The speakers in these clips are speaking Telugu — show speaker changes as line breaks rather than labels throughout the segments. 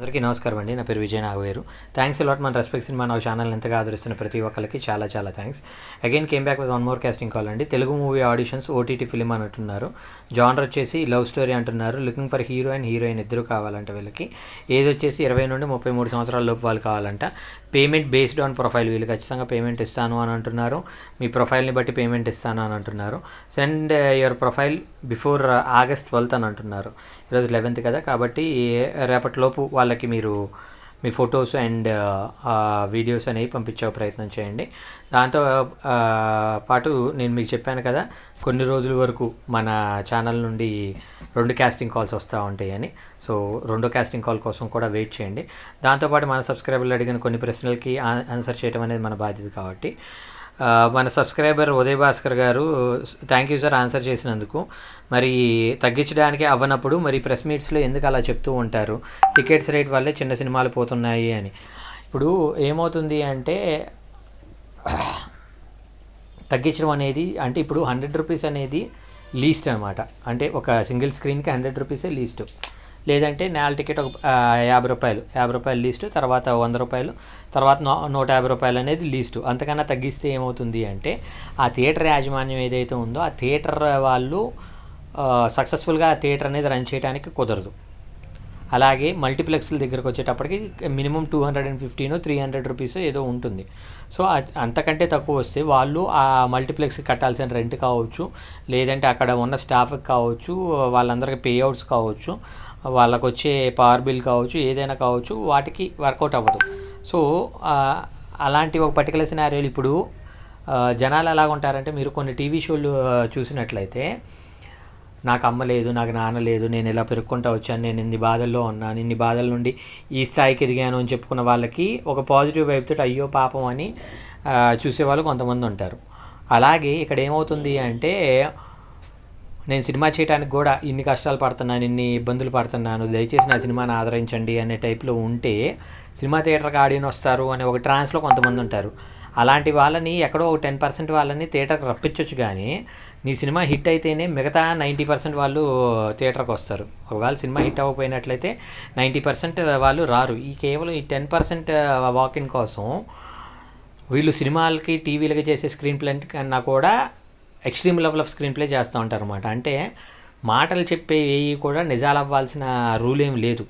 అందరికీ నమస్కారం అండి. నా పేరు విజయ్ నాగవేరు. థ్యాంక్స్ అలాట్ మన రెస్పెక్ట్ సినిమా నా ఛానల్ ఎంతగా ఆదరిస్తున్న ప్రతి ఒక్కరికి చాలా చాలా thanks. Again came back with one more casting call అండి. Telugu movie auditions OTT film అని అంటున్నారు. జానర్ వచ్చేసి లవ్ స్టోరీ అంటున్నారు. Looking for hero and heroine ఇద్దరు కావాలంట వీళ్ళకి. ఏజ్ వచ్చేసి 20 నుండి 33 సంవత్సరాల లోపు వాళ్ళు కావాలంట. పేమెంట్ బేస్డ్ ఆన్ ప్రొఫైల్, వీళ్ళు ఖచ్చితంగా పేమెంట్ ఇస్తాను అని అంటున్నారు. మీ ప్రొఫైల్ని బట్టి పేమెంట్ ఇస్తాను అని అంటున్నారు. Send your profile before August 12 అని అంటున్నారు. ఈరోజు 11th కదా, కాబట్టి రేపటిలోపు వాళ్ళకి మీరు మీ ఫొటోస్ అండ్ వీడియోస్ అనేవి పంపించే ప్రయత్నం చేయండి. దాంతో పాటు నేను మీకు చెప్పాను కదా, కొన్ని రోజుల వరకు మన ఛానల్ నుండి 2 కాస్టింగ్ కాల్స్ వస్తూ ఉంటాయని. సో 2 కాస్టింగ్ కాల్ కోసం కూడా వెయిట్ చేయండి. దాంతోపాటు మన సబ్స్క్రైబర్లు అడిగిన కొన్ని ప్రశ్నలకి ఆన్సర్ చేయడం అనేది మన బాధ్యత. కాబట్టి మన సబ్స్క్రైబర్ ఉదయ్ భాస్కర్ గారు, థ్యాంక్ యూ సార్ ఆన్సర్ చేసినందుకు. మరి తగ్గించడానికి అవ్వనప్పుడు మరి ప్రెస్ మీట్స్లో ఎందుకు అలా చెప్తూ ఉంటారు, టికెట్స్ రేట్ వల్లే చిన్న సినిమాలు పోతున్నాయి అని. ఇప్పుడు ఏమవుతుంది అంటే, తగ్గించడం అనేది అంటే ఇప్పుడు 100 రూపీస్ అనేది లీస్ట్ అనమాట. అంటే ఒక సింగిల్ స్క్రీన్కి 100 రూపీసే లీస్ట్. లేదంటే నేల టికెట్ ఒక 50 రూపాయలు లీస్టు, తర్వాత 100 రూపాయలు, తర్వాత 150 రూపాయలు అనేది లీస్టు. అంతకన్నా తగ్గిస్తే ఏమవుతుంది అంటే, ఆ థియేటర్ యాజమాన్యం ఏదైతే ఉందో ఆ థియేటర్ వాళ్ళు సక్సెస్ఫుల్గా ఆ థియేటర్ అనేది రన్ చేయడానికి కుదరదు. అలాగే మల్టీప్లెక్స్ల దగ్గరకు వచ్చేటప్పటికి మినిమం 250 300 రూపీస్ ఏదో ఉంటుంది. సో అంతకంటే తక్కువ వస్తే వాళ్ళు ఆ మల్టీప్లెక్స్కి కట్టాల్సిన రెంట్ కావచ్చు, లేదంటే అక్కడ ఉన్న స్టాఫ్కి కావచ్చు, వాళ్ళందరికీ పేఅవుట్స్ కావచ్చు, వాళ్ళకు వచ్చే పవర్ బిల్ కావచ్చు, ఏదైనా కావచ్చు, వాటికి వర్కౌట్ అవ్వదు. సో అలాంటి ఒక పర్టికులర్ సినారియోలు ఇప్పుడు జనాలు ఎలాగ ఉంటారంటే, మీరు కొన్ని టీవీ షోలు చూసినట్లయితే, నాకు అమ్మ లేదు, నాకు నాన్న లేదు, నేను ఇలా పెరుక్కుంటూ వచ్చాను, నేను ఇన్ని బాధల్లో ఉన్నాను, ఇన్ని బాధల నుండి ఈ స్థాయికి ఎదిగాను అని చెప్పుకున్న వాళ్ళకి ఒక పాజిటివ్ వైపుతో అయ్యో పాపం అని చూసేవాళ్ళు కొంతమంది ఉంటారు. అలాగే ఇక్కడ ఏమవుతుంది అంటే, నేను సినిమా చేయడానికి కూడా ఇన్ని కష్టాలు పడుతున్నాను, ఇన్ని ఇబ్బందులు పడుతున్నాను, దయచేసి నా సినిమాని ఆదరించండి అనే టైప్లో ఉంటే సినిమా థియేటర్కి ఆడియన్ వస్తారు అనే ఒక ట్రాన్స్లో కొంతమంది ఉంటారు. అలాంటి వాళ్ళని ఎక్కడో ఒక 10% వాళ్ళని థియేటర్కి రప్పించవచ్చు, కానీ నీ సినిమా హిట్ అయితేనే మిగతా 90% వాళ్ళు థియేటర్కి వస్తారు. ఒకవేళ సినిమా హిట్ అవ్వకపోయినట్లయితే 90% వాళ్ళు రారు. ఈ కేవలం ఈ 10% వాకిన్ కోసం వీళ్ళు సినిమాలకి టీవీలకి చేసే స్క్రీన్ ప్లే కన్నా కూడా extreme level off screen play చేస్తూ ఉంటారు అనమాట. అంటే మాటలు చెప్పేవి కూడా నిజాలు అవ్వాల్సిన రూల్ ఏం లేదు.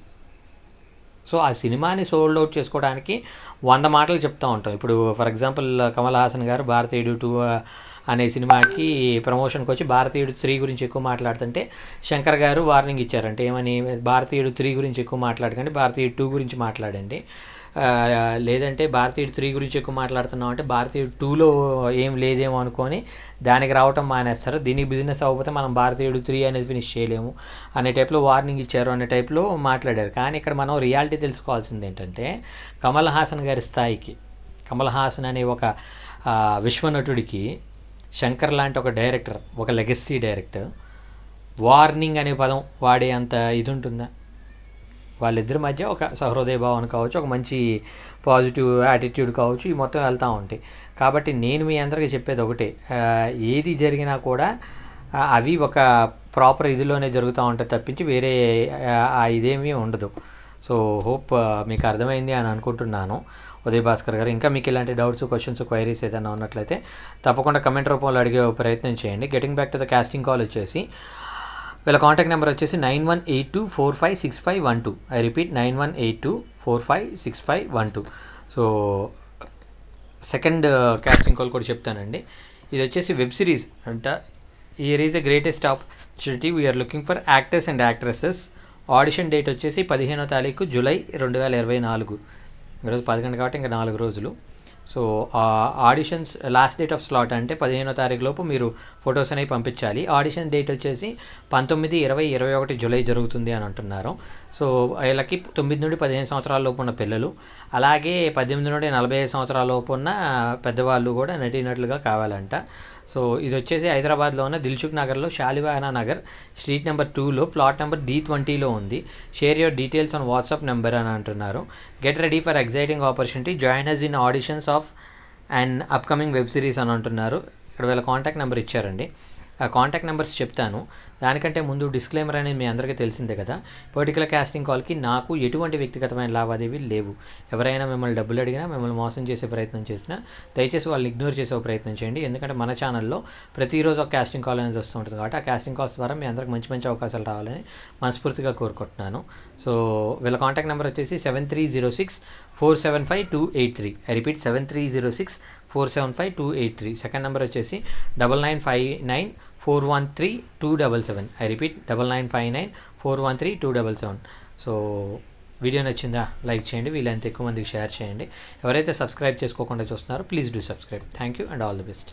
సో ఆ సినిమాని సోల్డ్ అవుట్ చేసుకోవడానికి 100 మాటలు చెప్తూ ఉంటాం. ఇప్పుడు ఫర్ ఎగ్జాంపుల్ కమల్ హాసన్ గారు భారతీయుడు 2 అనే సినిమాకి ప్రమోషన్కి వచ్చి భారతీయుడు 3 గురించి ఎక్కువ మాట్లాడుతుంటే శంకర్ గారు వార్నింగ్ ఇచ్చారంటే, ఏమని, భారతీయుడు 3 గురించి ఎక్కువ మాట్లాడకండి, భారతీయుడు 2 గురించి మాట్లాడండి. లేదంటే భారతీయుడు 3 గురించి ఎక్కువ మాట్లాడుతున్నాం అంటే భారతీయుడు 2లో ఏం లేదేమో అనుకొని దానికి రావటం మానేస్తారు. దీనికి బిజినెస్ అవ్వకపోతే మనం భారతీయుడు 3 అనేది ఫినిష్ చేయలేము అనే టైప్లో వార్నింగ్ ఇచ్చారు అనే టైప్లో మాట్లాడారు. కానీ ఇక్కడ మనం రియాలిటీ తెలుసుకోవాల్సింది ఏంటంటే, కమల్ హాసన్ గారి స్థాయికి, కమల్ హాసన్ అనే ఒక విశ్వనటుడికి శంకర్ లాంటి ఒక డైరెక్టర్, ఒక లెగసీ డైరెక్టర్ వార్నింగ్ అనే పదం వాడే అంత ఇది ఉంటుందా? వాళ్ళిద్దరి మధ్య ఒక సహృదయ భావన కావచ్చు, ఒక మంచి పాజిటివ్ యాటిట్యూడ్ కావచ్చు, ఈ మొత్తం వెళ్తూ ఉంటాయి. కాబట్టి నేను మీ అందరికీ చెప్పేది ఒకటే, ఏది జరిగినా కూడా అవి ఒక ప్రాపర్ ఇదిలోనే జరుగుతూ ఉంటాయి తప్పించి వేరే ఇదేమీ ఉండదు. సో హోప్ మీకు అర్థమైంది అని అనుకుంటున్నాను ఉదయ్ భాస్కర్ గారు. ఇంకా మీకు ఇలాంటి డౌట్స్, క్వశ్చన్స్, క్వైరీస్ ఏదైనా ఉన్నట్లయితే తప్పకుండా కమెంట్ రూపంలో అడిగే ప్రయత్నం చేయండి. Getting back to the casting call వచ్చేసి, వీళ్ళ కాంటాక్ట్ నెంబర్ వచ్చేసి 9182456512. I repeat 9182456512. So second casting call కూడా చెప్తానండి. ఇది వచ్చేసి వెబ్ సిరీస్ అంట. Here is a greatest opportunity, we are looking for actors and actresses. Audition date వచ్చేసి 15వ తారీఖు జూలై 2024. ఈరోజు 11 కాబట్టి ఇంకా 4 రోజులు. So auditions last date of slot అంటే 15వ తారీఖు లోపు మీరు ఫొటోస్ అనేవి పంపించాలి. ఆడిషన్ డేట్ వచ్చేసి 19, 20, 21 జూలై జరుగుతుంది అని అంటున్నారు. సో వీళ్ళకి 9 నుండి 15 సంవత్సరాల లోపు ఉన్న పిల్లలు, అలాగే 18 నుండి 45 సంవత్సరాల లోపు ఉన్న పెద్దవాళ్ళు కూడా నటీనటులుగా కావాలంట. సో ఇది వచ్చేసి హైదరాబాద్లో ఉన్న దిల్సుఖ్ నగర్లో షాలివానా నగర్ స్ట్రీట్ నెంబర్ 2లో ప్లాట్ నెంబర్ D20లో ఉంది. Share your details on WhatsApp number అని అంటున్నారు. Get ready for exciting opportunity, join us in auditions of and upcoming web series అని అంటున్నారు. ఇక్కడ వీళ్ళ కాంటాక్ట్ నెంబర్ ఇచ్చారండి. కాంటాక్ట్ నెంబర్స్ చెప్తాను. దానికంటే ముందు డిస్క్లైమర్ అనేది మీ అందరికీ తెలిసిందే కదా. పర్టికులర్ కాస్టింగ్ కాల్కి నాకు ఎటువంటి వ్యక్తిగతమైన లావాదేవీలు లేవు. ఎవరైనా మిమ్మల్ని డబ్బులు అడిగినా, మిమ్మల్ని మోసం చేసే ప్రయత్నం చేసినా దయచేసి వాళ్ళు ఇగ్నోర్ చేసే ప్రయత్నం చేయండి. ఎందుకంటే మన ఛానల్లో ప్రతిరోజు ఒక కాస్టింగ్ కాల్ అనేది వస్తూ ఉంటుంది కాబట్టి ఆ కాస్టింగ్ కాల్స్ ద్వారా మీ అందరికి మంచి మంచి అవకాశాలు రావాలని మనస్ఫూర్తిగా కోరుకుంటున్నాను. సో వీళ్ళ కాంటాక్ట్ నెంబర్ వచ్చేసి 7306475283. I repeat 7306475283. సెకండ్ నెంబర్ వచ్చేసి 9959413277. I repeat 9959413277. సో వీడియో నచ్చిందా లైక్ చేయండి, వీలైనంత ఎక్కువ మందికి షేర్ చేయండి. ఎవరైతే సబ్స్క్రైబ్ చేసుకోకుండా చూస్తున్నారో please do subscribe. Thank you and all the best.